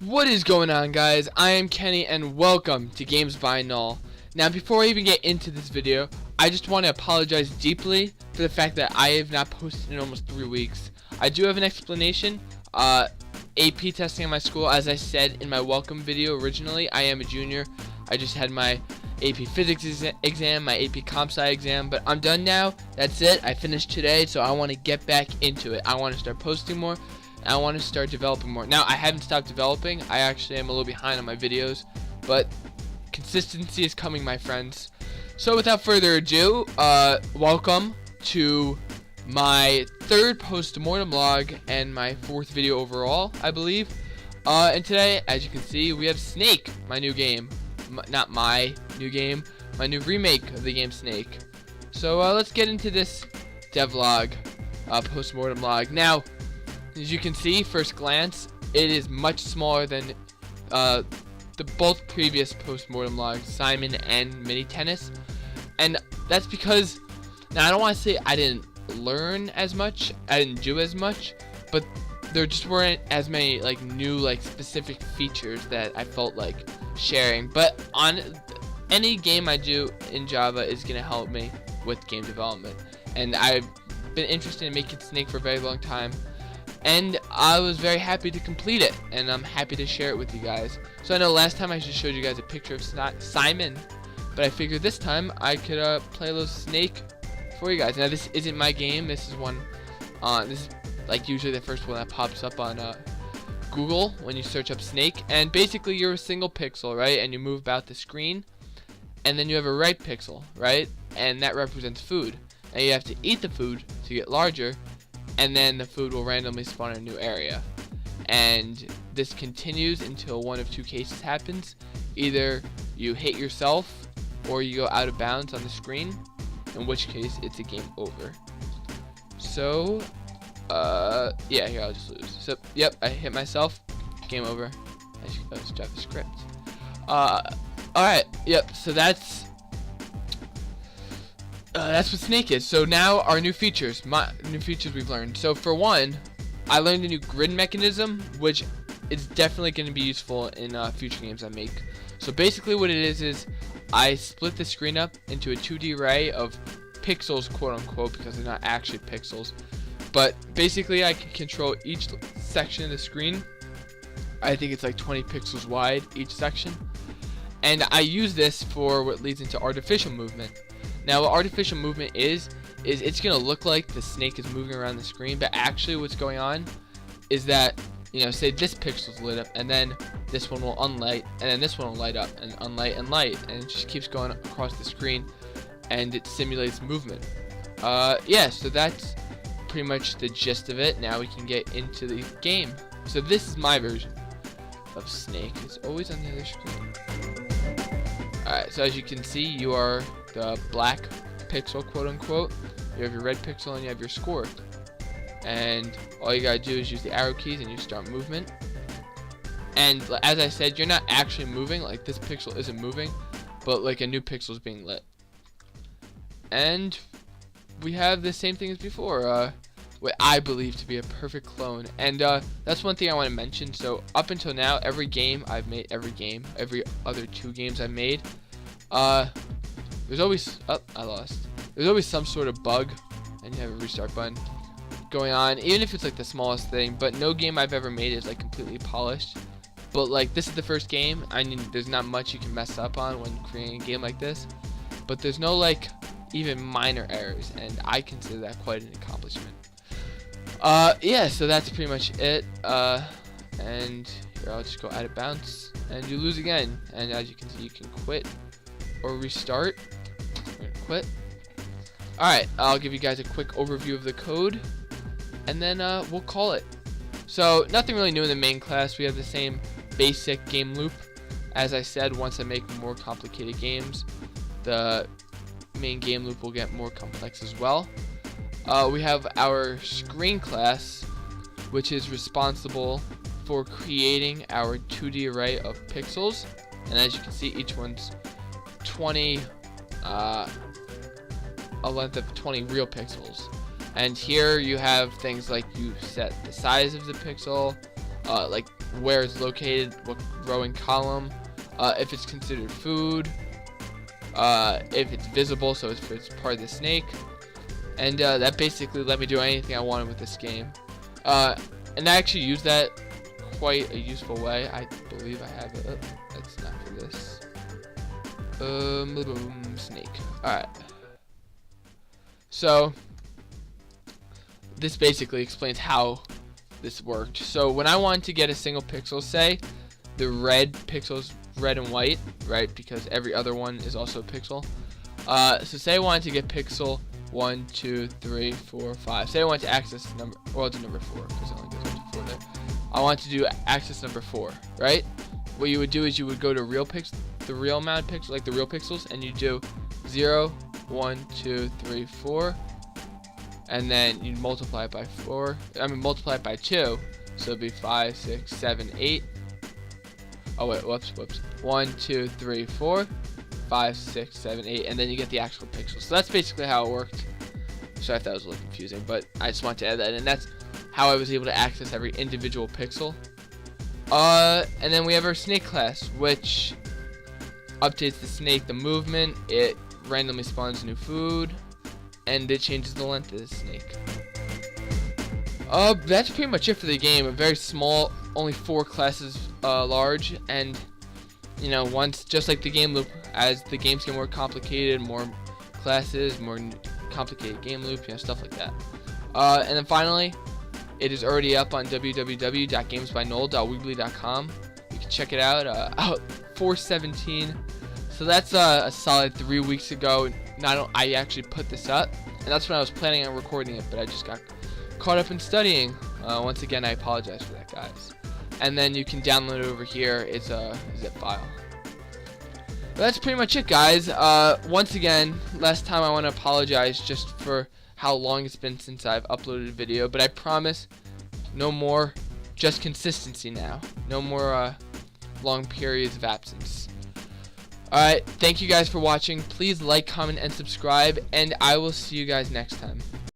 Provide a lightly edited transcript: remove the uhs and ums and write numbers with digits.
What is going on, guys? I am Kenny and welcome to GamesByNull. Now, before I even get into this video, I just want to apologize deeply for the fact that I have not posted in almost 3 weeks. I do have an explanation. AP testing at my school, as I said in my welcome video originally, I am a junior. I just had my AP Physics exam, my AP Comp Sci exam, but I'm done now. That's it. I finished today, so I want to get back into it. I want to start posting more. I want to start developing more. Now, I haven't stopped developing. I actually am a little behind on my videos, but consistency is coming, my friends. So without further ado, welcome to my third post-mortem log and my fourth video overall, I believe. And today, as you can see, we have Snake, my new game. Not my new game, my new remake of the game Snake. So let's get into this devlog, post-mortem log. Now, as you can see, first glance, it is much smaller than the both previous post-mortem logs, Simon and Mini Tennis. And that's because, now I don't want to say I didn't learn as much, I didn't do as much, but there just weren't as many like new specific features that I felt like sharing. But on any game I do in Java is going to help me with game development. And I've been interested in making Snake for a very long time. And I was very happy to complete it, and I'm happy to share it with you guys. So I know last time I just showed you guys a picture of Simon, but I figured this time I could play a little Snake for you guys. Now this isn't my game. This is one. This is like usually the first one that pops up on Google when you search up Snake. And basically you're a single pixel, right? And you move about the screen, and then you have a right pixel, right? And that represents food. And you have to eat the food to get larger. And then the food will randomly spawn in a new area. And this continues until one of two cases happens. Either you hit yourself or you go out of bounds on the screen, in which case it's a game over. So, yeah, here I'll just lose. So, yep, I hit myself, game over. Let's drive the script. Alright, yep, so that's what Snake is. So now our new features, we've learned. So for one, I learned a new grid mechanism, which is definitely going to be useful in future games I make. So basically what it is I split the screen up into a 2D array of pixels, quote unquote, because they're not actually pixels. But basically I can control each section of the screen. I think it's like 20 pixels wide, each section. And I use this for what leads into artificial movement. Now what artificial movement is it's going to look like the snake is moving around the screen, but actually what's going on is that, you know, say this pixel's lit up, and then this one will unlight, and then this one will light up, and unlight and light, and it just keeps going across the screen, and it simulates movement. Yeah, so that's pretty much the gist of it. Now we can get into the game. So this is my version of Snake. It's always on the other screen. Alright, so as you can see, you are the black pixel, quote unquote. You have your red pixel and you have your score. And all you gotta do is use the arrow keys and you start movement. And as I said, you're not actually moving, like this pixel isn't moving, but like a new pixel is being lit. And we have the same thing as before, what I believe to be a perfect clone. And that's one thing I want to mention. So up until now, every other 2 games I've made, there's always, I lost. There's always some sort of bug, and you have a restart button going on, even if it's like the smallest thing. But no game I've ever made is like completely polished. But like this is the first game. I mean, there's not much you can mess up on when creating a game like this. But there's no like even minor errors, and I consider that quite an accomplishment. Yeah, so that's pretty much it. And here I'll just go out of bounds, and you lose again. And as you can see, you can quit or restart. We're gonna quit. Alright, I'll give you guys a quick overview of the code, and then we'll call it. So nothing really new in the main class. We have the same basic game loop. As I said, once I make more complicated games, the main game loop will get more complex as well. We have our screen class, which is responsible for creating our 2D array of pixels, and as you can see, each one's 20 a length of 20 real pixels. And here you have things like you set the size of the pixel, like where it's located, what row and column, if it's considered food, if it's visible, so if it's part of the snake, and that basically let me do anything I wanted with this game. And I actually use that quite a useful way. I believe I have it. Oh, that's not for this. Snake. Alright. So this basically explains how this worked. So when I wanted to get a single pixel, say the red pixel's red and white, right? Because every other one is also a pixel. So say I wanted to get pixel 1, 2, 3, 4, 5. Say I want to access number, well, I'll do number 4 because it only goes up to 4 there. I want to do access number 4, right? What you would do is you would go to the real amount of pixels, like the real pixels, and you do 0, 1, 2, 3, 4, and then you multiply it by 4. I mean, multiply it by 2, so it'd be 5, 6, 7, 8. Oh wait, whoops. 1, 2, 3, 4, 5, 6, 7, 8, and then you get the actual pixels. So that's basically how it worked. Sorry if that was a little confusing, but I just wanted to add that in. That's how I was able to access every individual pixel. And then we have our snake class, which updates the snake, the movement, it randomly spawns new food, and it changes the length of the snake. That's pretty much it for the game. A very small, only 4 classes large, and you know, once, just like the game loop, as the games get more complicated, more classes, more complicated game loop, you know, stuff like that. And then finally, it is already up on www.gamesbynull.weebly.com. You can check it out. Out 4/17. So that's a solid 3 weeks ago. I actually put this up, and that's when I was planning on recording it, but I just got caught up in studying. Once again, I apologize for that, guys. And then you can download it over here. It's a zip file. But that's pretty much it, guys. Once again, last time I want to apologize just for how long it's been since I've uploaded a video, but I promise no more, just consistency now. No more long periods of absence. Alright, thank you guys for watching. Please like, comment, and subscribe, and I will see you guys next time.